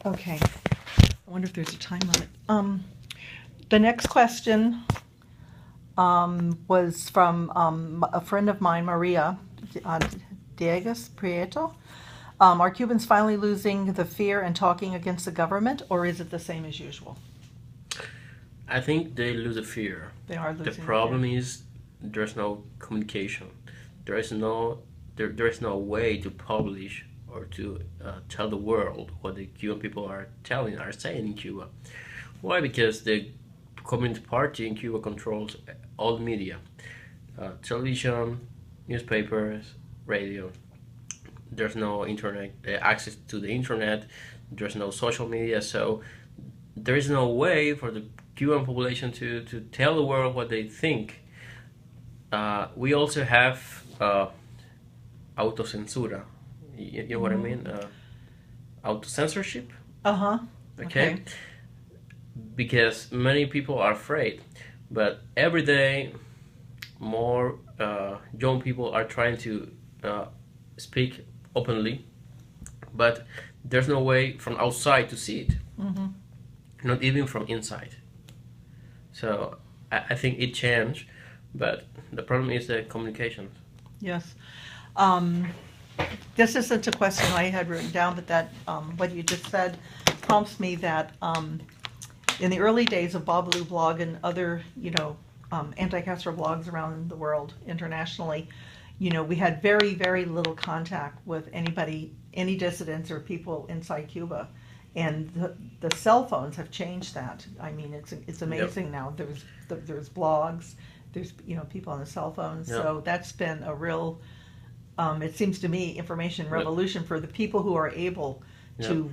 Okay. I wonder if there's a time limit. The next question was from a friend of mine, Maria Diegas Prieto. Are Cubans finally losing the fear and talking against the government, or is it the same as usual? I think they lose the fear. They are losing The problem is there's no communication. There is no way to publish or to tell the world what the Cuban people are saying in Cuba. Why? Because the Communist Party in Cuba controls all the media, television, newspapers, radio. There's no internet access to the internet. There's no social media, so there is no way for the Cuban population to tell the world what they think. We also have autocensura. You know what I mean? Autocensorship. Uh-huh. Okay? Because many people are afraid, but every day more young people are trying to speak openly, but there's no way from outside to see it, not even from inside. So I think it changed, but the problem is the communications. Yes. This isn't a question I had written down, but that what you just said prompts me that in the early days of Babalu blog and other, anti-Castro blogs around the world internationally, we had very, very little contact with anybody, any dissidents or people inside Cuba. And the cell phones have changed that. I mean, it's amazing now. There's blogs, there's people on the cell phones. Yep. So that's been a real, it seems to me, information revolution for the people who are able to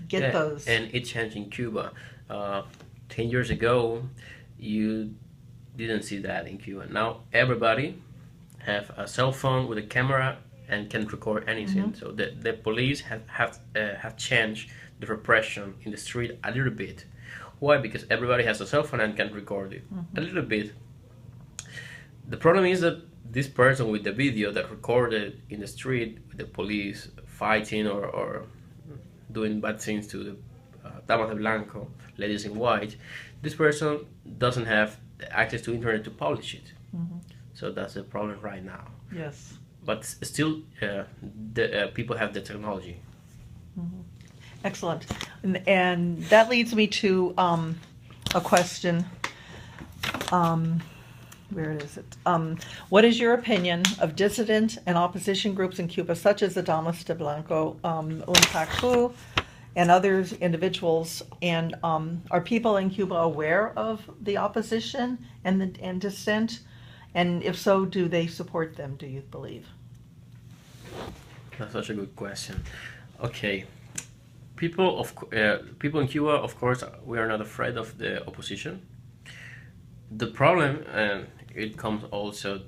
get those. And it changed in Cuba. 10 years ago, you didn't see that in Cuba. Now everybody have a cell phone with a camera and can record anything. So the police have changed the repression in the street a little bit. Why? Because everybody has a cell phone and can record it a little bit. The problem is that this person with the video that recorded in the street with the police fighting or doing bad things to the damas de blanco, ladies in white, this person doesn't have access to internet to publish it. So that's the problem right now. Yes. But still, the people have the technology. Excellent. And that leads me to a question. Where is it? What is your opinion of dissident and opposition groups in Cuba, such as the Damas de Blanco, UNPACU, and other individuals? And are people in Cuba aware of the opposition and dissent? And if so, do they support them, do you believe? That's such a good question. Okay. People in Cuba, of course, we are not afraid of the opposition. The problem, and it also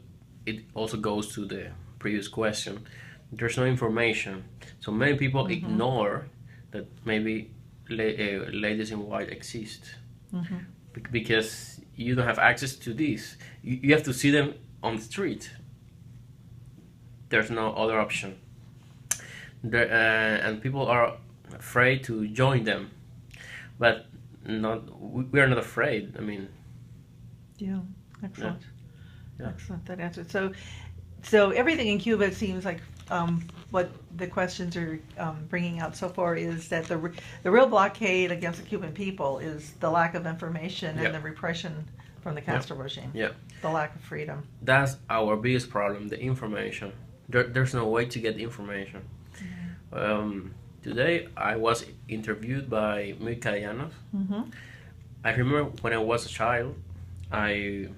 goes to the previous question, there's no information. So many people ignore that maybe ladies in white exist. Because you don't have access to this. You have to see them on the street. There's no other option. And people are afraid to join them. But we are not afraid. I mean... Yeah, excellent. Yeah. Excellent, that answer. So everything in Cuba, it seems like what the questions are bringing out so far is that the real blockade against the Cuban people is the lack of information and the repression from the Castro regime. Yeah. The lack of freedom. That's our biggest problem, the information. There's no way to get information. Today I was interviewed by Mika Llanos. I remember when I was a child, I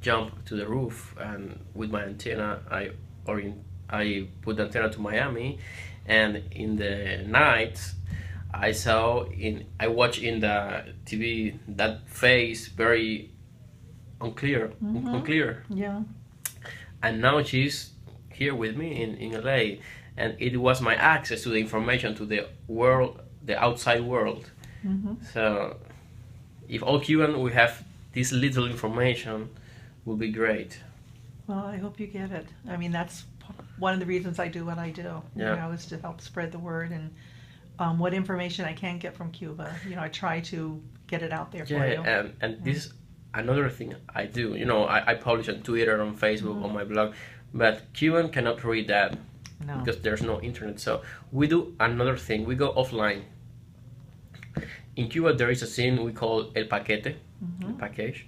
jumped to the roof and with my antenna I put the antenna to Miami, and in the night I watched in the TV that face very unclear. Yeah. And now she's here with me in LA, and it was my access to the information to the world, the outside world. So if all Cuban we have this little information, will be great. Well, I hope you get it. I mean, that's one of the reasons I do what I do. Yeah. Is to help spread the word and what information I can get from Cuba. You know, I try to get it out there for Yeah, you. and this is another thing I do. You know, I publish on Twitter, on Facebook, on my blog, but Cuban cannot read that No. because there's no internet. So we do another thing. We go offline. In Cuba, there is a scene we call el paquete, the package.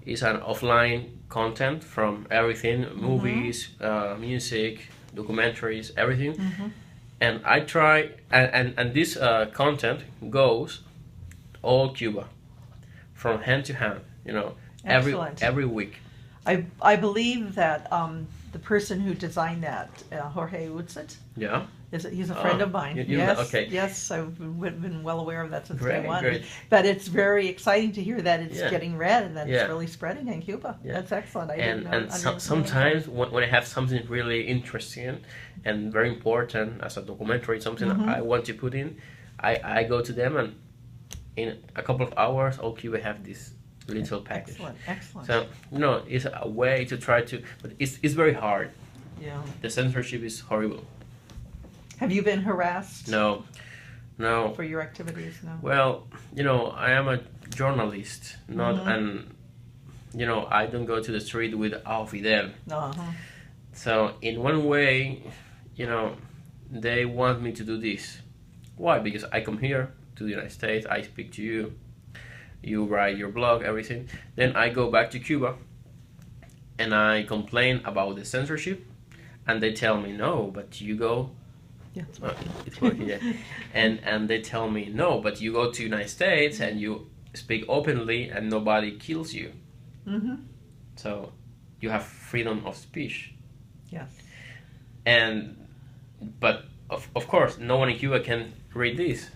It's an offline content from everything, movies, music, documentaries, everything. And I try, and this content goes all Cuba, from hand to hand, you know, Excellent. every week. I believe that the person who designed that, Jorge Utzit, Yeah. he's a friend of mine. you Yes, okay. yes, I've been well aware of that since Great, day one. great. But it's very exciting to hear that it's Yeah. getting read and that Yeah. it's really spreading in Cuba. Yeah. That's excellent. I And didn't know. and sometimes when I have something really interesting and very important as a documentary, something I want to put in, I go to them, and in a couple of hours, all Cuba have this little package. Excellent, excellent. So you know, it's a way to try to, but it's very hard. Yeah. The censorship is horrible. Have you been harassed No. for your activities? No. Well, you know, I am a journalist, not and you know, I don't go to the street with Au Fidel. Uh-huh. So in one way, you know, they want me to do this. Why? Because I come here to the United States, I speak to you, you write your blog, everything. Then I go back to Cuba and I complain about the censorship, and they tell me no, but you go. Yeah. It's working, yeah. And they tell me no, but you go to United States and you speak openly and nobody kills you. Mm-hmm. So you have freedom of speech. Yes. But of course, no one in Cuba can read this.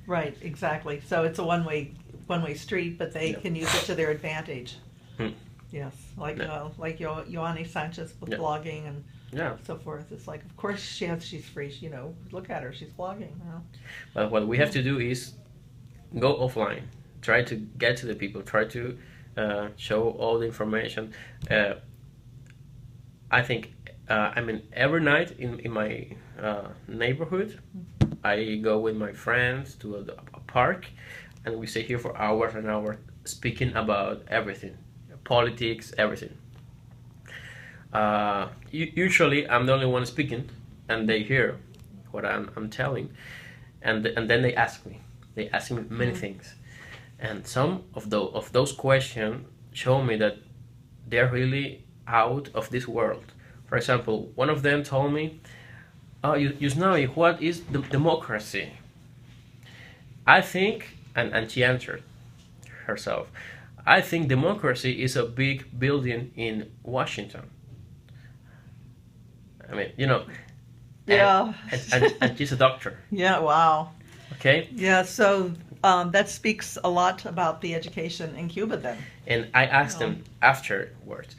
Right. Exactly. So it's a one-way street, but they Yeah. can use it to their advantage. Hmm. Yes. Like Yeah. Ioane Sanchez with Yeah. blogging and Yeah. so forth. It's like, of course she's free. You know, look at her. She's blogging. You know. But what we have to do is go offline. Try to get to the people. Try to show all the information. I think. I mean, every night in my neighborhood, I go with my friends to a park, and we stay here for hours and hours speaking about everything, politics, everything. Usually, I'm the only one speaking, and they hear what I'm telling, and then they ask me. They ask me many things, and some of those questions show me that they're really out of this world. For example, one of them told me, "Oh, Yusnaby, what is democracy?" I think, and she answered herself, "I think democracy is a big building in Washington." I mean, you know, Yeah. and she's a doctor, Yeah. Wow. okay? Yeah. So that speaks a lot about the education in Cuba then. And I asked them afterwards,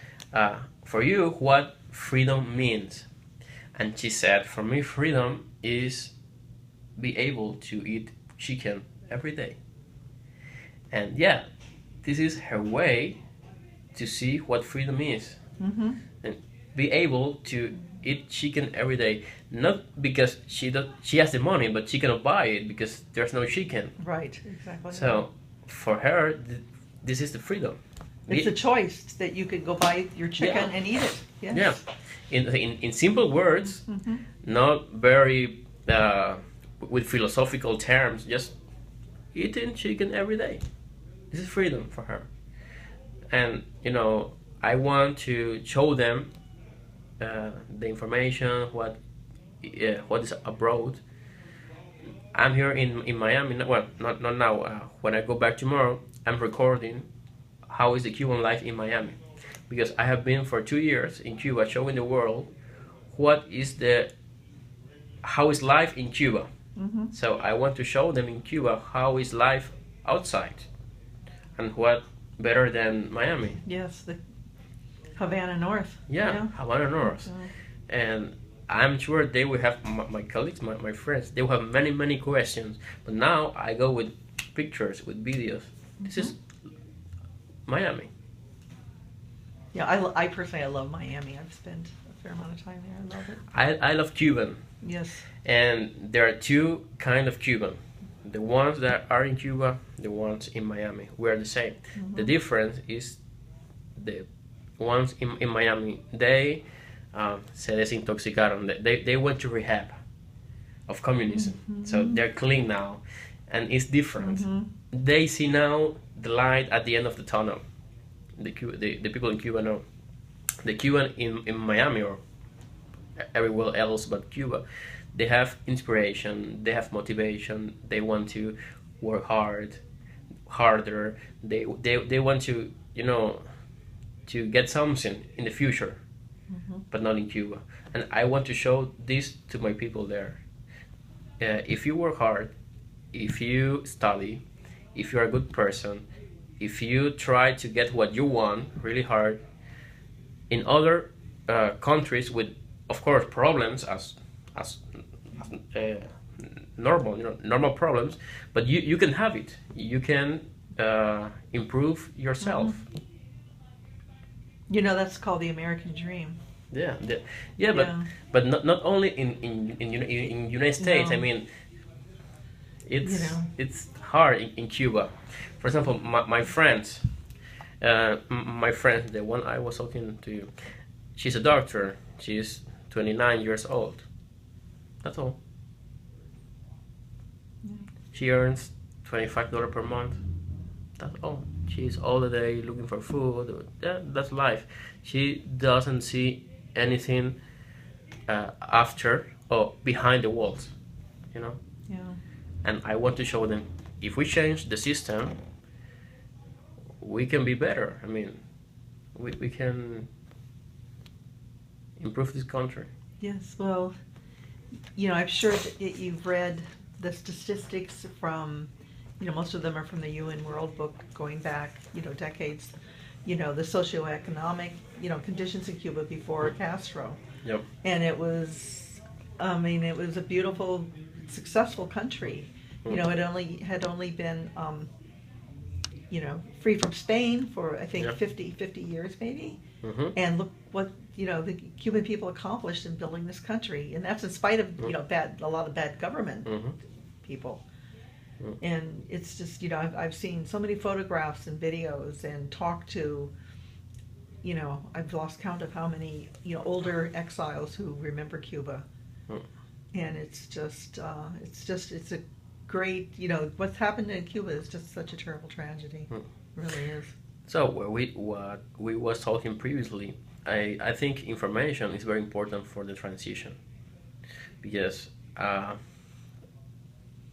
for you, what freedom means? And she said, for me, freedom is be able to eat chicken every day. And yeah, this is her way to see what freedom is. Mm-hmm. And be able to eat chicken every day, not because she has the money, but she cannot buy it because there's no chicken. Right. Exactly. So for her, this is the freedom. It's a choice that you could go buy your chicken and eat it. Yes. Yeah, in simple words, not very with philosophical terms, just eating chicken every day. This is freedom for her. And you know, I want to show them the information, what is abroad. I'm here in Miami. Well, not now. When I go back tomorrow, I'm recording how is the Cuban life in Miami, because I have been for 2 years in Cuba showing the world how is life in Cuba. Mm-hmm. So I want to show them in Cuba how is life outside, and what better than Miami. Yes. The Havana North. Yeah, Havana North. And I'm sure they will have, my colleagues, my friends, they will have many questions. But now I go with pictures, with videos. This is Miami. Yeah, I personally, I love Miami. I've spent a fair amount of time there. I love it. I love Cuban. Yes. And there are two kind of Cuban. The ones that are in Cuba, the ones in Miami. We are the same. The difference is the ones in Miami, they se desintoxicaron. They went to rehab of communism. So they're clean now. And it's different. They see now the light at the end of the tunnel. The people in Cuba know. The Cuban in Miami or everywhere else but Cuba, they have inspiration, they have motivation, they want to work harder, they want to, to get something in the future, but not in Cuba. And I want to show this to my people there. If you work hard, if you study, if you're a good person, if you try to get what you want really hard, in other countries with, of course, problems as normal problems, but you can have it. You can improve yourself. That's called the American dream. Yeah, but not only in United States. No. I mean, it's hard in Cuba. For example, my friends, the one I was talking to, she's a doctor. She's 29 years old. That's all. She earns $25 per month. That's all. She's all the day looking for food. That's life. She doesn't see anything after or behind the walls, Yeah. And I want to show them, if we change the system, we can be better. I mean, we can improve this country. Yes, well, I'm sure that you've read the statistics from, most of them are from the UN World Book going back, decades, the socioeconomic, conditions in Cuba before Castro. Yep. And it was a beautiful, successful country. It had only been, free from Spain for, I think, 50 years maybe. And look what, the Cuban people accomplished in building this country. And that's in spite of, a lot of bad government people. And it's just, I've seen so many photographs and videos and talked to, I've lost count of how many, older exiles who remember Cuba. And it's a great, what's happened in Cuba is just such a terrible tragedy. It really is. So what we was talking previously, I think information is very important for the transition, because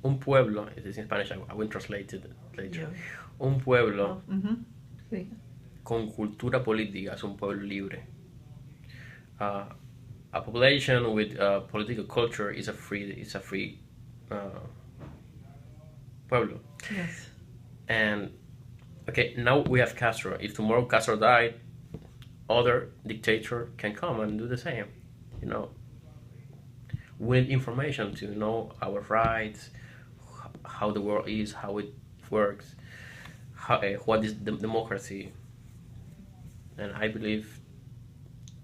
un pueblo, it is in Spanish, I will translate it later. Yeah. Un pueblo Sí. con cultura política es un pueblo libre. A population with political culture is a free pueblo. Yes. And okay, now we have Castro. If tomorrow Castro died, other dictator can come and do the same. We need information to know our rights, how the world is, how it works, what is democracy. And I believe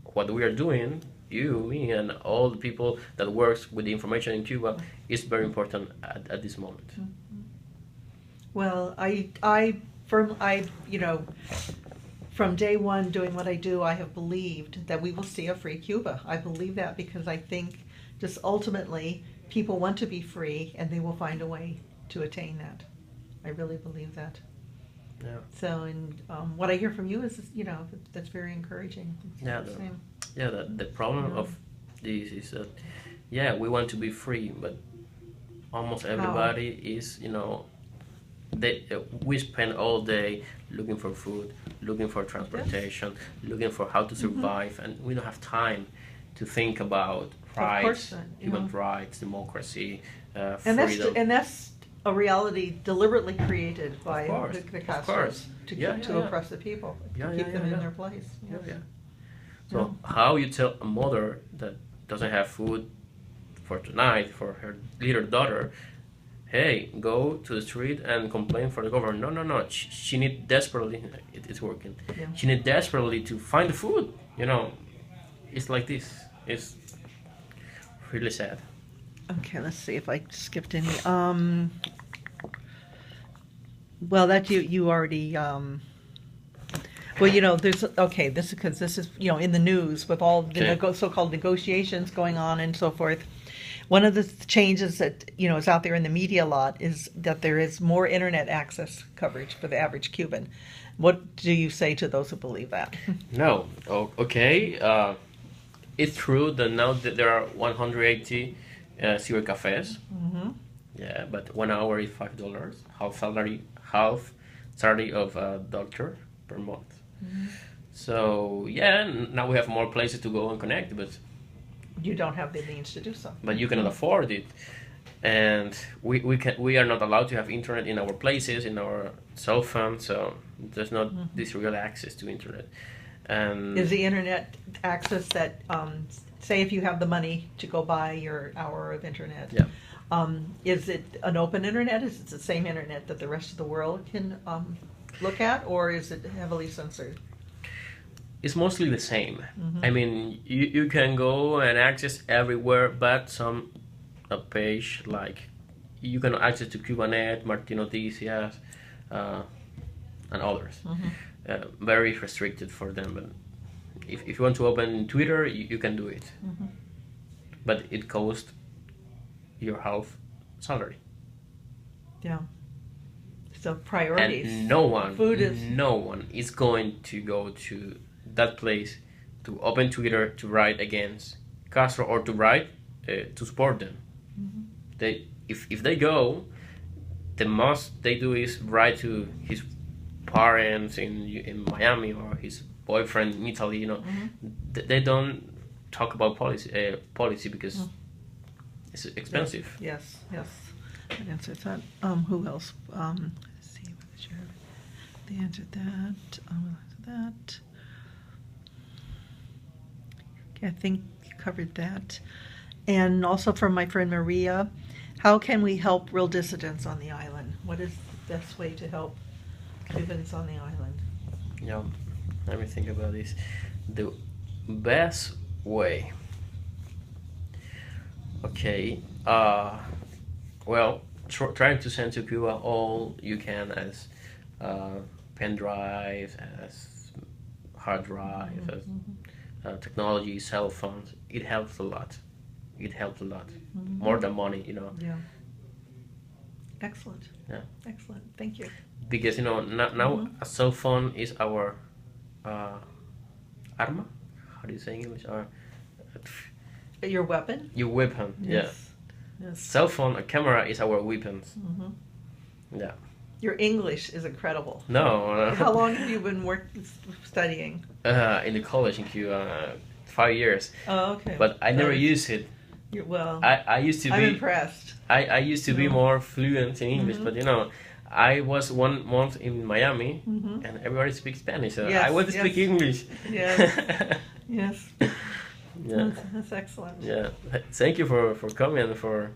what we are doing, you, me, and all the people that works with the information in Cuba, is very important at this moment. Well, from day one doing what I do, I have believed that we will see a free Cuba. I believe that because I think just ultimately people want to be free and they will find a way to attain that. I really believe that. Yeah. So, and what I hear from you is, that's very encouraging. The problem of this is that, we want to be free, but almost everybody is, we spend all day looking for food, looking for transportation, looking for how to survive, and we don't have time to think about rights, human rights, democracy, freedom. And that's a reality deliberately created by the Castros to oppress the people, to keep them in their place. So how you tell a mother that doesn't have food for tonight for her little daughter, hey, go to the street and complain for the government? No. She need desperately. It's working. Yeah. She need desperately to find the food. It's like this. It's really sad. Okay, let's see if I skipped any. Well, that you already. Well, there's okay. This is because this is in the news with all the Okay. so-called negotiations going on and so forth. One of the changes that is out there in the media a lot is that there is more internet access coverage for the average Cuban. What do you say to those who believe that? No. Oh, okay. It's true that now that there are 180 zero cafes. Hmm. Yeah, but 1 hour is $5. Half salary of a doctor per month. So yeah, now we have more places to go and connect, but You don't have the means to do so. you cannot afford it, and we are not allowed to have internet in our places, in our cell phone. So there's not this real access to internet. And Is the internet access that, say if you have the money to go buy your hour of internet, yeah, is it an open internet? Is it the same internet that the rest of the world can look at, or is it heavily censored? it's mostly the same. I mean, you can go and access everywhere, but some a page like you can access to Cubanet, Martin Noticias, and others. Very restricted for them. But if you want to open Twitter, you can do it. But it costs your half salary. Yeah. So priorities. And no one, Food is- no one is going to go to that place to open Twitter to write against Castro or to write to support them. They, if they go, the most they do is write to his parents in Miami or his boyfriend in Italy. They don't talk about policy because it's expensive. Yes, yes. That answers that. Who else? Let's see. They answered that. That. Okay, I think you covered that. And also from my friend Maria, how can we help real dissidents on the island? What is the best way to help Cubans on the island? Yeah, let me think about this. The best way. Okay. Well, trying to send to Cuba all you can as pen drives, as hard drive, as technology, cell phones. It helps a lot. It helps a lot. More than money. Yeah. Excellent. Yeah. Excellent. Thank you. Because now a cell phone is our arma. How do you say in English? Your weapon? Your weapon. Yeah. Yes. Cell phone, a camera is our weapons. Yeah. Your English is incredible. No. How long have you been studying? In the college in Cuba, 5 years. Oh, okay. But I never use it. Well, I used to be. I'm impressed. I used to be more fluent in English, but I was 1 month in Miami, and everybody speaks Spanish, so Yes, I want to yes. speak English. Yes. Yes. Yeah. That's excellent. Yeah. Thank you for coming and for